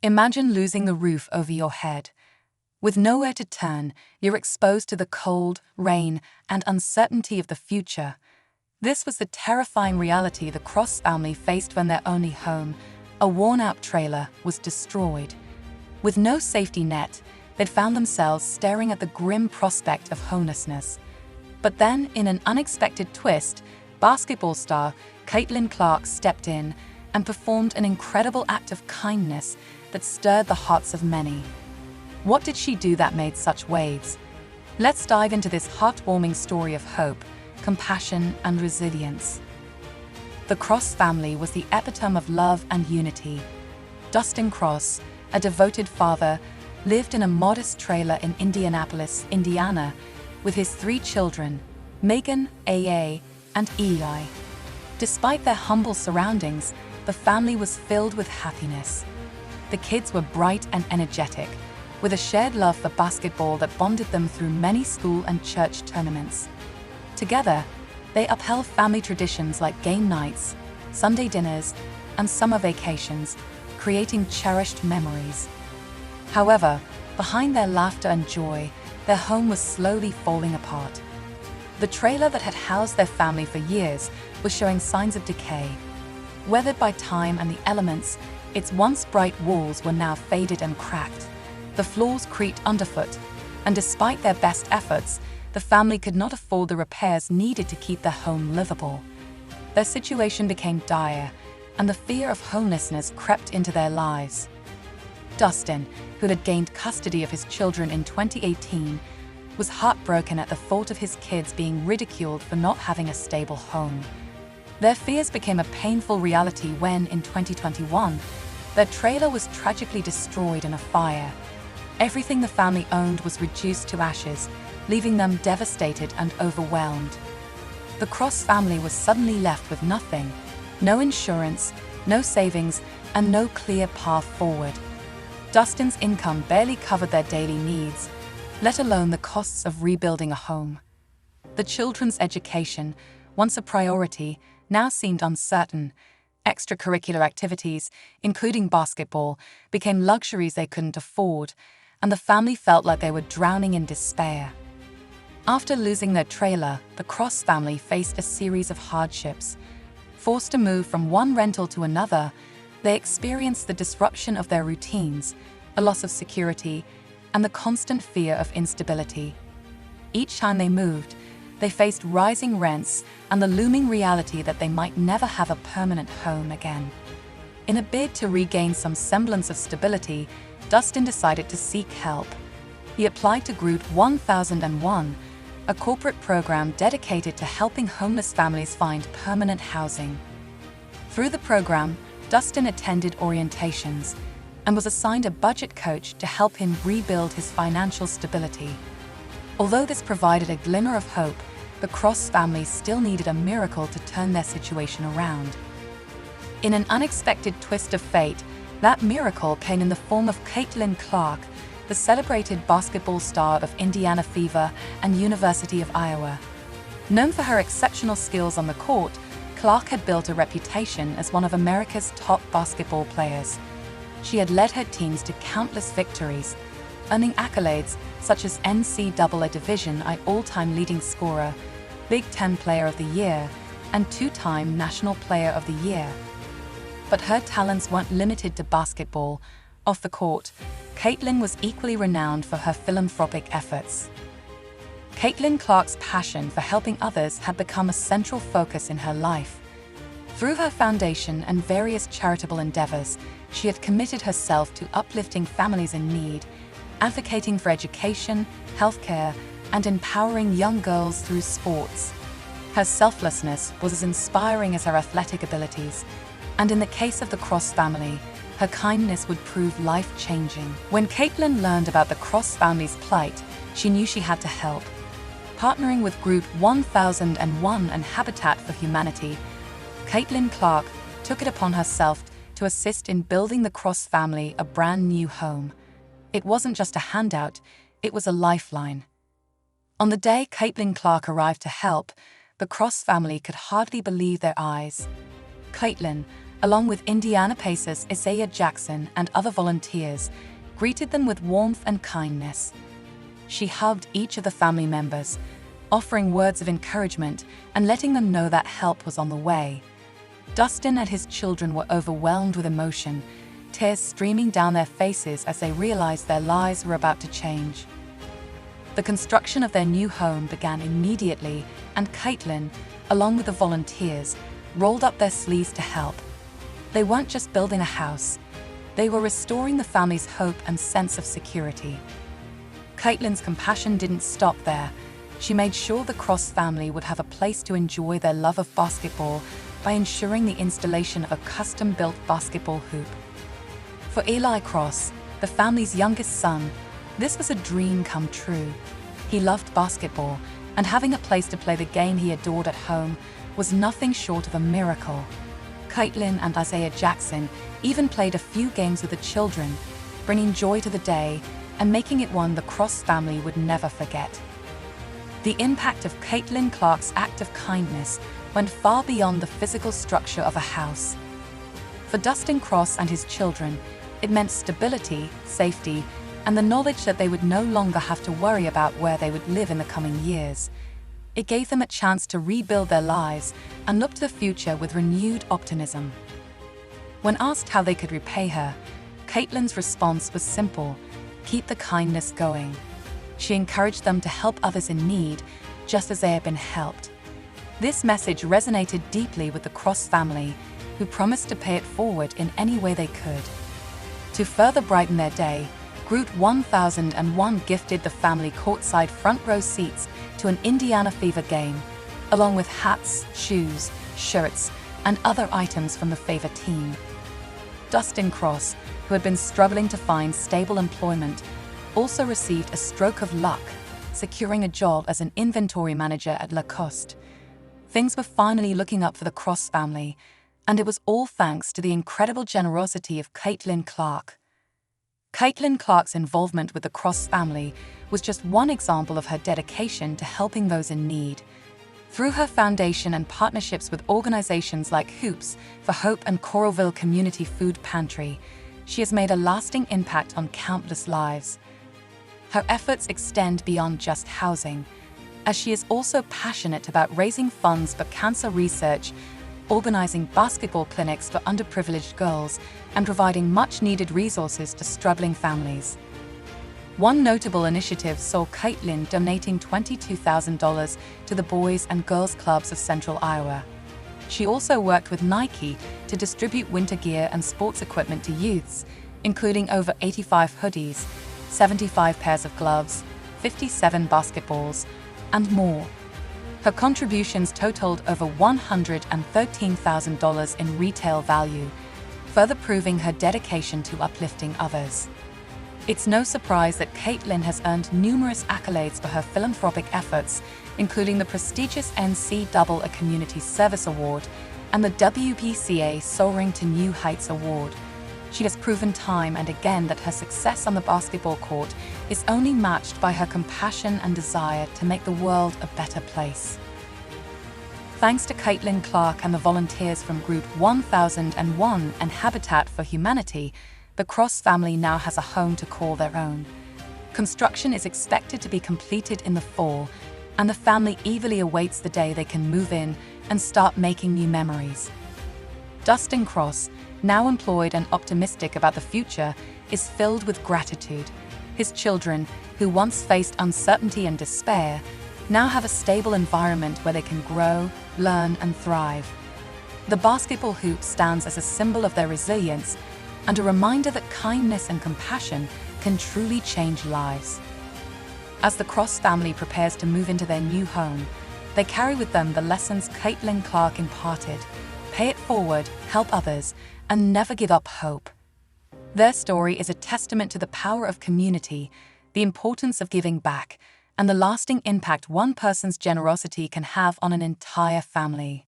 Imagine losing the roof over your head. With nowhere to turn, you're exposed to the cold, rain, and uncertainty of the future. This was the terrifying reality the Cross family faced when their only home, a worn-out trailer, was destroyed. With no safety net, they'd found themselves staring at the grim prospect of homelessness. But then, in an unexpected twist, basketball star Caitlyn Clark stepped in and performed an incredible act of kindness that stirred the hearts of many. What did she do that made such waves? Let's dive into this heartwarming story of hope, compassion, and resilience. The Cross family was the epitome of love and unity. Dustin Cross, a devoted father, lived in a modest trailer in Indianapolis, Indiana, with his 3 children, Megan, AA, and Eli. Despite their humble surroundings, the family was filled with happiness. The kids were bright and energetic, with a shared love for basketball that bonded them through many school and church tournaments. Together, they upheld family traditions like game nights, Sunday dinners, and summer vacations, creating cherished memories. However, behind their laughter and joy, their home was slowly falling apart. The trailer that had housed their family for years was showing signs of decay. Weathered by time and the elements, its once bright walls were now faded and cracked. The floors creaked underfoot, and despite their best efforts, the family could not afford the repairs needed to keep their home livable. Their situation became dire, and the fear of homelessness crept into their lives. Dustin, who had gained custody of his children in 2018, was heartbroken at the thought of his kids being ridiculed for not having a stable home. Their fears became a painful reality when, in 2021, their trailer was tragically destroyed in a fire. Everything the family owned was reduced to ashes, leaving them devastated and overwhelmed. The Cross family was suddenly left with nothing: no insurance, no savings, and no clear path forward. Dustin's income barely covered their daily needs, let alone the costs of rebuilding a home. The children's education, once a priority, now seemed uncertain. Extracurricular activities, including basketball, became luxuries they couldn't afford, and the family felt like they were drowning in despair. After losing their trailer, the Cross family faced a series of hardships. Forced to move from one rental to another, they experienced the disruption of their routines, a loss of security, and the constant fear of instability. Each time they moved, they faced rising rents and the looming reality that they might never have a permanent home again. In a bid to regain some semblance of stability, Dustin decided to seek help. He applied to Group 1001, a corporate program dedicated to helping homeless families find permanent housing. Through the program, Dustin attended orientations and was assigned a budget coach to help him rebuild his financial stability. Although this provided a glimmer of hope, the Cross family still needed a miracle to turn their situation around. In an unexpected twist of fate, that miracle came in the form of Caitlyn Clark, the celebrated basketball star of Indiana Fever and University of Iowa. Known for her exceptional skills on the court, Clark had built a reputation as one of America's top basketball players. She had led her teams to countless victories, earning accolades such as NCAA Division I all-time leading scorer, Big Ten Player of the Year, and 2-time National Player of the Year. But her talents weren't limited to basketball. Off the court, Caitlyn was equally renowned for her philanthropic efforts. Caitlyn Clark's passion for helping others had become a central focus in her life. Through her foundation and various charitable endeavors, she had committed herself to uplifting families in need, advocating for education, healthcare, and empowering young girls through sports. Her selflessness was as inspiring as her athletic abilities, and in the case of the Cross family, her kindness would prove life-changing. When Caitlyn learned about the Cross family's plight, she knew she had to help. Partnering with Group 1001 and Habitat for Humanity, Caitlyn Clark took it upon herself to assist in building the Cross family a brand new home. It wasn't just a handout, it was a lifeline. On the day Caitlyn Clark arrived to help, the Cross family could hardly believe their eyes. Caitlyn, along with Indiana Pacers Isaiah Jackson and other volunteers, greeted them with warmth and kindness. She hugged each of the family members, offering words of encouragement and letting them know that help was on the way. Dustin and his children were overwhelmed with emotion, tears streaming down their faces as they realized their lives were about to change. The construction of their new home began immediately, and Caitlyn, along with the volunteers, rolled up their sleeves to help. They weren't just building a house, they were restoring the family's hope and sense of security. Caitlyn's compassion didn't stop there. She made sure the Cross family would have a place to enjoy their love of basketball by ensuring the installation of a custom-built basketball hoop. For Eli Cross, the family's youngest son, this was a dream come true. He loved basketball, and having a place to play the game he adored at home was nothing short of a miracle. Caitlyn and Isaiah Jackson even played a few games with the children, bringing joy to the day and making it one the Cross family would never forget. The impact of Caitlyn Clark's act of kindness went far beyond the physical structure of a house. For Dustin Cross and his children, it meant stability, safety, and the knowledge that they would no longer have to worry about where they would live in the coming years. It gave them a chance to rebuild their lives and look to the future with renewed optimism. When asked how they could repay her, Caitlyn's response was simple: keep the kindness going. She encouraged them to help others in need, just as they had been helped. This message resonated deeply with the Cross family, who promised to pay it forward in any way they could. To further brighten their day, Group 1001 gifted the family courtside front row seats to an Indiana Fever game, along with hats, shoes, shirts, and other items from the Fever team. Dustin Cross, who had been struggling to find stable employment, also received a stroke of luck, securing a job as an inventory manager at Lacoste. Things were finally looking up for the Cross family, and it was all thanks to the incredible generosity of Caitlyn Clark. Caitlyn Clark's involvement with the Cross family was just one example of her dedication to helping those in need. Through her foundation and partnerships with organizations like Hoops for Hope and Coralville Community Food Pantry, she has made a lasting impact on countless lives. Her efforts extend beyond just housing, as she is also passionate about raising funds for cancer research, organizing basketball clinics for underprivileged girls, and providing much-needed resources to struggling families. One notable initiative saw Caitlyn donating $22,000 to the Boys and Girls Clubs of Central Iowa. She also worked with Nike to distribute winter gear and sports equipment to youths, including over 85 hoodies, 75 pairs of gloves, 57 basketballs, and more. Her contributions totaled over $113,000 in retail value, further proving her dedication to uplifting others. It's no surprise that Caitlyn has earned numerous accolades for her philanthropic efforts, including the prestigious NC Double A Community Service Award and the WPCA Soaring to New Heights Award. She has proven time and again that her success on the basketball court is only matched by her compassion and desire to make the world a better place. Thanks to Caitlyn Clark and the volunteers from Group 1001 and Habitat for Humanity, the Cross family now has a home to call their own. Construction is expected to be completed in the fall, and the family eagerly awaits the day they can move in and start making new memories. Dustin Cross, now employed and optimistic about the future, is filled with gratitude. His children, who once faced uncertainty and despair, now have a stable environment where they can grow, learn, and thrive. The basketball hoop stands as a symbol of their resilience and a reminder that kindness and compassion can truly change lives. As the Cross family prepares to move into their new home, they carry with them the lessons Caitlyn Clark imparted: pay it forward, help others, and never give up hope. Their story is a testament to the power of community, the importance of giving back, and the lasting impact one person's generosity can have on an entire family.